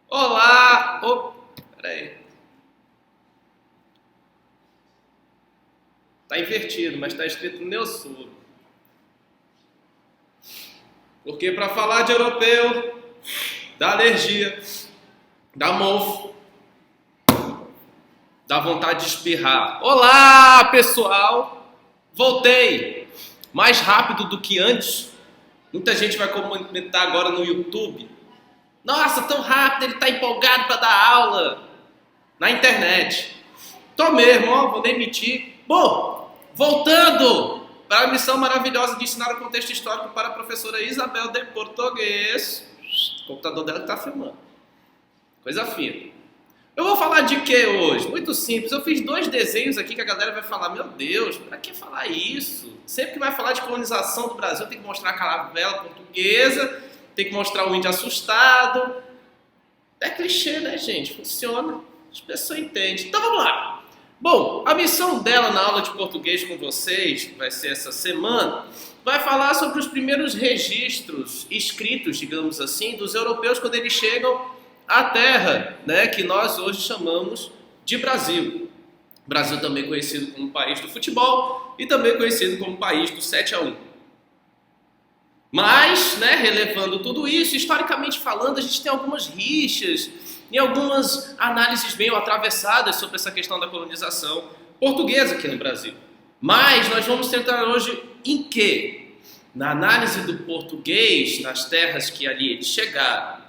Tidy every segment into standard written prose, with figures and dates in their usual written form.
Olá! Peraí. Tá invertido, mas tá escrito Neossuro. Porque para falar de europeu, dá alergia, dá mofo, dá vontade de espirrar. Olá, pessoal! Voltei! Mais rápido do que antes. Muita gente vai comentar agora no YouTube. Nossa, tão rápido, ele tá empolgado para dar aula na internet. Tô mesmo, ó, vou demitir. Bom, voltando para a missão maravilhosa de ensinar o contexto histórico para a professora Isabel de Português. O computador dela que tá filmando. Coisa fina. Eu vou falar de que hoje? Muito simples. Eu fiz 2 desenhos aqui que a galera vai falar, meu Deus, para que falar isso? Sempre que vai falar de colonização do Brasil, tem que mostrar a caravela portuguesa, tem que mostrar o índio assustado. É clichê, né, gente? Funciona. As pessoas entendem. Então vamos lá. Bom, a missão dela na aula de português com vocês, que vai ser essa semana, vai falar sobre os primeiros registros escritos, digamos assim, dos europeus quando eles chegam à terra, né, que nós hoje chamamos de Brasil. Brasil também conhecido como país do futebol e também conhecido como país do 7-1. Mas, né, relevando tudo isso, historicamente falando, a gente tem algumas rixas e algumas análises meio atravessadas sobre essa questão da colonização portuguesa aqui no Brasil. Mas nós vamos tentar hoje em quê? Na análise do português nas terras que ali eles chegaram.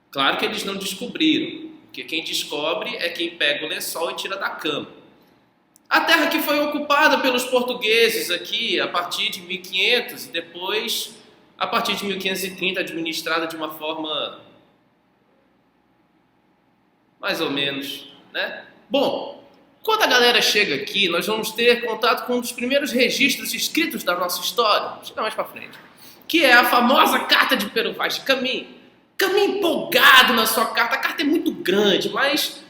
Claro que eles não descobriram, porque quem descobre é quem pega o lençol e tira da cama. A terra que foi ocupada pelos portugueses aqui a partir de 1500 e depois, a partir de 1530, administrada de uma forma mais ou menos, né? Bom, quando a galera chega aqui, nós vamos ter contato com um dos primeiros registros escritos da nossa história, chega mais para frente, que é a famosa Carta de Pero Vaz de Caminha. Caminha empolgado na sua carta, a carta é muito grande, mas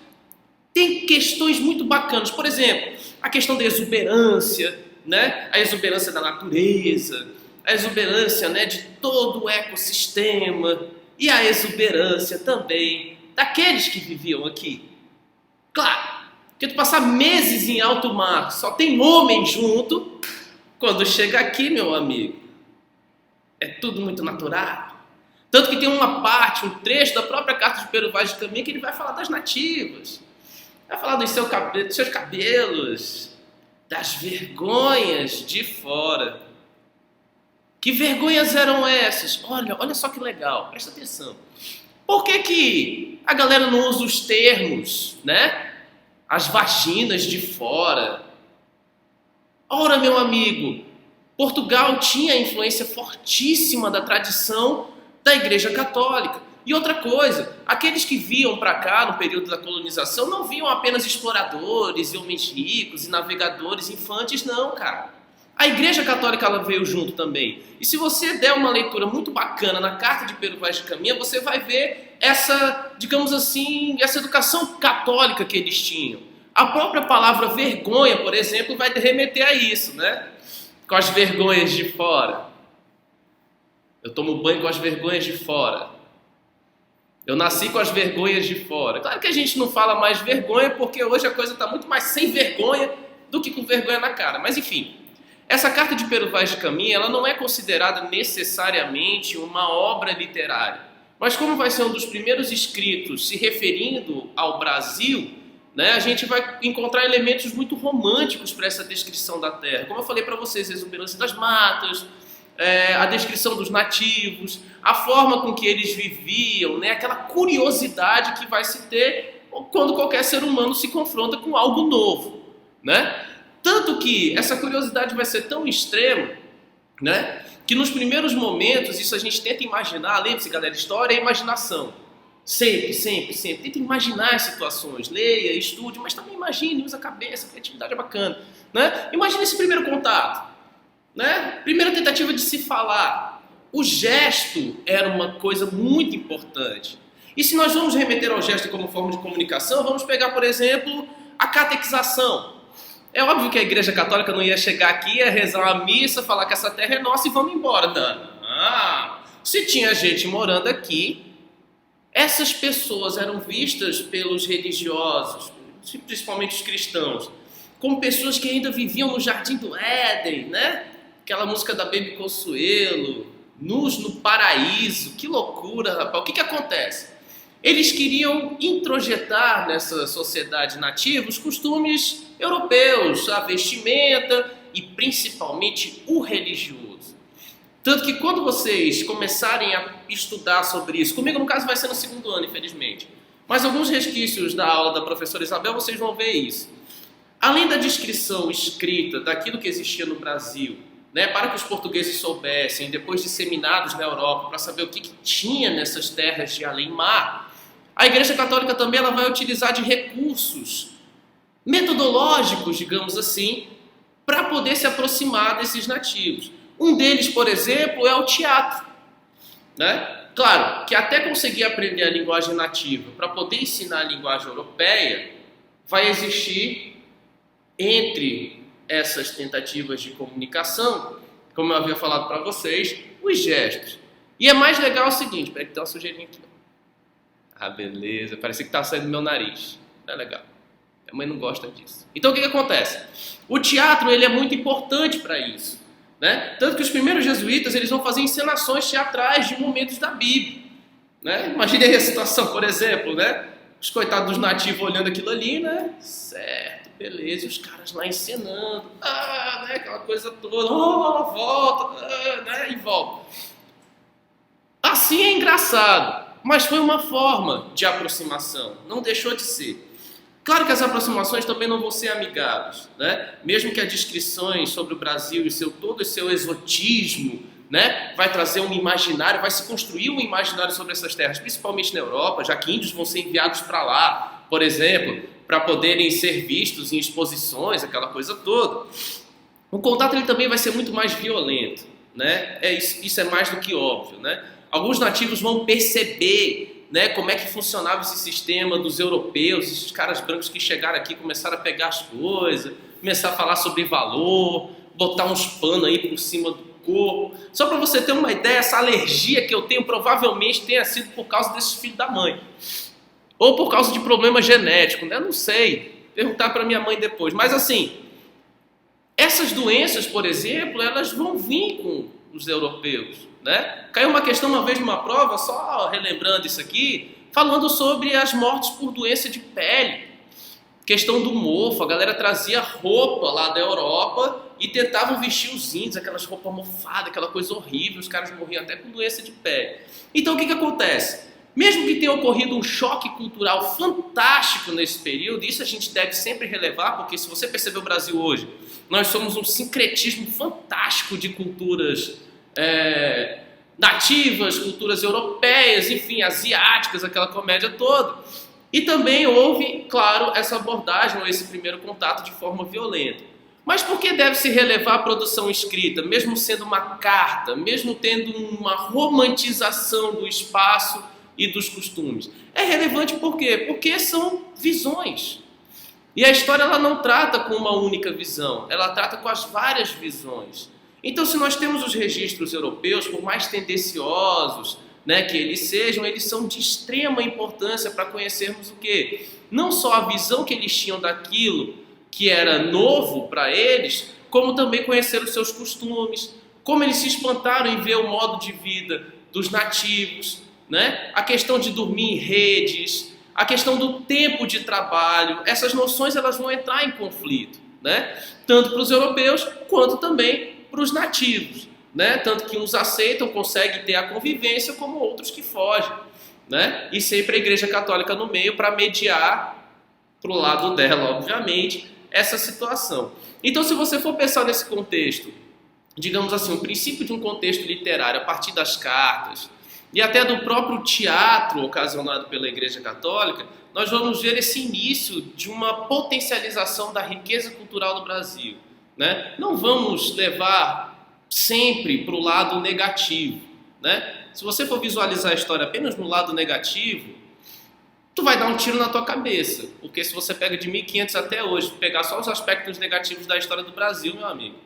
tem questões muito bacanas. Por exemplo, a questão da exuberância, né? A exuberância da natureza, a exuberância, né, de todo o ecossistema e a exuberância também daqueles que viviam aqui. Claro, porque tu passar meses em alto mar, só tem homem junto, quando chega aqui, meu amigo, é tudo muito natural. Tanto que tem uma parte, um trecho da própria Carta de Pero Vaz de Caminha que ele vai falar das nativas, vai falar dos seus cabelos, das vergonhas de fora. Que vergonhas eram essas? Olha só que legal, presta atenção. Por que a galera não usa os termos, né? As vaginas de fora. Ora, meu amigo, Portugal tinha a influência fortíssima da tradição da Igreja Católica. E outra coisa, aqueles que vinham para cá no período da colonização não viam apenas exploradores e homens ricos e navegadores infantes, não, cara. A Igreja Católica ela veio junto também. E se você der uma leitura muito bacana na Carta de Pero Vaz de Caminha, você vai ver essa, digamos assim, essa educação católica que eles tinham. A própria palavra vergonha, por exemplo, vai remeter a isso, né? Com as vergonhas de fora. Eu tomo banho com as vergonhas de fora. Eu nasci com as vergonhas de fora. Claro que a gente não fala mais vergonha, porque hoje a coisa está muito mais sem vergonha do que com vergonha na cara. Mas enfim, essa Carta de Pero Vaz de Caminha, ela não é considerada necessariamente uma obra literária. Mas como vai ser um dos primeiros escritos se referindo ao Brasil, né, a gente vai encontrar elementos muito românticos para essa descrição da terra. Como eu falei para vocês, a exuberância das matas, a descrição dos nativos, a forma com que eles viviam, né, aquela curiosidade que vai se ter quando qualquer ser humano se confronta com algo novo, né? Tanto que essa curiosidade vai ser tão extrema, né, que nos primeiros momentos, isso a gente tenta imaginar, lembre-se, galera, história é imaginação. Sempre. Tenta imaginar as situações, leia, estude, mas também imagine, use a cabeça, a criatividade é bacana, né? Imagine esse primeiro contato. Né? Primeira tentativa de se falar. O gesto era uma coisa muito importante. E se nós vamos remeter ao gesto como forma de comunicação, vamos pegar, por exemplo, a catequização. É óbvio que a Igreja Católica não ia chegar aqui, ia rezar uma missa, falar que essa terra é nossa e vamos embora. Não. Se tinha gente morando aqui, essas pessoas eram vistas pelos religiosos, principalmente os cristãos, como pessoas que ainda viviam no Jardim do Éden, né? Aquela música da Baby Consuelo, nus no paraíso, que loucura, rapaz. O que acontece? Eles queriam introjetar nessa sociedade nativa os costumes europeus, a vestimenta e principalmente o religioso. Tanto que quando vocês começarem a estudar sobre isso, comigo no caso vai ser no segundo ano, infelizmente, mas alguns resquícios da aula da professora Isabel vocês vão ver isso. Além da descrição escrita daquilo que existia no Brasil, né, para que os portugueses soubessem, depois disseminados na Europa, para saber o que tinha nessas terras de além-mar, a Igreja Católica também ela vai utilizar de recursos metodológicos, digamos assim, para poder se aproximar desses nativos. Um deles, por exemplo, é o teatro, né? Claro, que até conseguir aprender a linguagem nativa para poder ensinar a linguagem europeia, vai existir entre essas tentativas de comunicação, como eu havia falado para vocês, os gestos. E é mais legal o seguinte, peraí que tem uma sujeirinha aqui. Ah, beleza, parecia que estava saindo do meu nariz. Não é legal. Minha mãe não gosta disso. Então o que acontece? O teatro ele é muito importante para isso, né? Tanto que os primeiros jesuítas eles vão fazer encenações teatrais de momentos da Bíblia, né? Imagine aí a situação, por exemplo, né? Os coitados dos nativos olhando aquilo ali, né? Certo, beleza, e os caras lá encenando, né? Aquela coisa toda, volta, né? E volta. Assim é engraçado, mas foi uma forma de aproximação, não deixou de ser. Claro que as aproximações também não vão ser amigáveis, né? Mesmo que as descrições sobre o Brasil e todo o seu exotismo, né, vai trazer um imaginário, vai se construir um imaginário sobre essas terras, principalmente na Europa, já que índios vão ser enviados para lá, por exemplo, para poderem ser vistos em exposições, aquela coisa toda. O contato ele também vai ser muito mais violento, né? Isso é mais do que óbvio, né? Alguns nativos vão perceber, né, como é que funcionava esse sistema dos europeus, esses caras brancos que chegaram aqui, começaram a pegar as coisas, começar a falar sobre valor, botar uns panos aí por cima do corpo. Só para você ter uma ideia, essa alergia que eu tenho provavelmente tenha sido por causa desses filhos da mãe. Ou por causa de problema genético, né? Eu não sei. Perguntar para minha mãe depois. Mas assim, essas doenças, por exemplo, elas vão vir com os europeus, né? Caiu uma questão uma vez numa prova, só relembrando isso aqui, falando sobre as mortes por doença de pele. Questão do mofo, a galera trazia roupa lá da Europa e tentavam vestir os índios, aquelas roupas mofadas, aquela coisa horrível, os caras morriam até com doença de pele. Então o que acontece? Mesmo que tenha ocorrido um choque cultural fantástico nesse período, isso a gente deve sempre relevar, porque se você perceber o Brasil hoje, nós somos um sincretismo fantástico de culturas nativas, culturas europeias, enfim, asiáticas, aquela comédia toda. E também houve, claro, essa abordagem ou esse primeiro contato de forma violenta. Mas por que deve se relevar a produção escrita, mesmo sendo uma carta, mesmo tendo uma romantização do espaço e dos costumes? É relevante por quê? Porque são visões. E a história ela não trata com uma única visão, ela trata com as várias visões. Então, se nós temos os registros europeus, por mais tendenciosos, né, que eles sejam, eles são de extrema importância para conhecermos o quê? Não só a visão que eles tinham daquilo que era novo para eles, como também conhecer os seus costumes, como eles se espantaram em ver o modo de vida dos nativos, né? A questão de dormir em redes, a questão do tempo de trabalho, essas noções elas vão entrar em conflito, né? Tanto para os europeus quanto também para os nativos, né? Tanto que uns aceitam, conseguem ter a convivência, como outros que fogem, né? E sempre a Igreja Católica no meio para mediar para o lado dela, obviamente, essa situação. Então, se você for pensar nesse contexto, digamos assim, o princípio de um contexto literário a partir das cartas e até do próprio teatro ocasionado pela Igreja Católica, nós vamos ver esse início de uma potencialização da riqueza cultural do Brasil, né? Não vamos levar sempre para o lado negativo, né? Se você for visualizar a história apenas no lado negativo, tu vai dar um tiro na tua cabeça, porque se você pega de 1500 até hoje, pegar só os aspectos negativos da história do Brasil, meu amigo,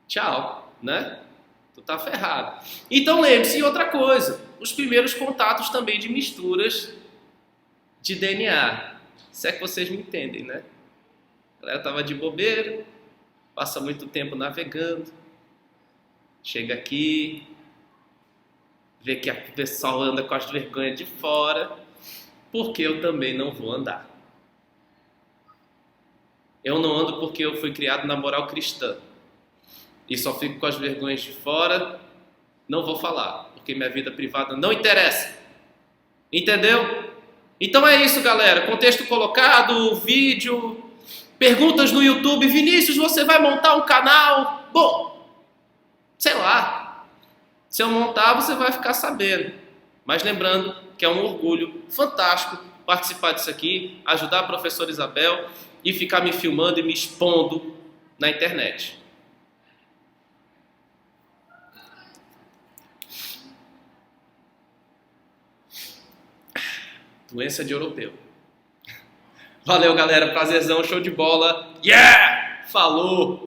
tchau, né? Tu tá ferrado. Então lembre-se, outra coisa, os primeiros contatos também de misturas de DNA. Se é que vocês me entendem, né? A galera tava de bobeira, passa muito tempo navegando, chega aqui, vê que o pessoal anda com as vergonhas de fora, porque eu também não vou andar. Eu não ando porque eu fui criado na moral cristã e só fico com as vergonhas de fora, não vou falar, porque minha vida privada não interessa. Entendeu? Então é isso, galera. Contexto colocado, vídeo, perguntas no YouTube. Vinícius, você vai montar um canal? Bom, sei lá. Se eu montar, você vai ficar sabendo. Mas lembrando que é um orgulho fantástico participar disso aqui, ajudar a professora Isabel e ficar me filmando e me expondo na internet. Doença de europeu. Valeu, galera. Prazerzão, show de bola. Yeah! Falou!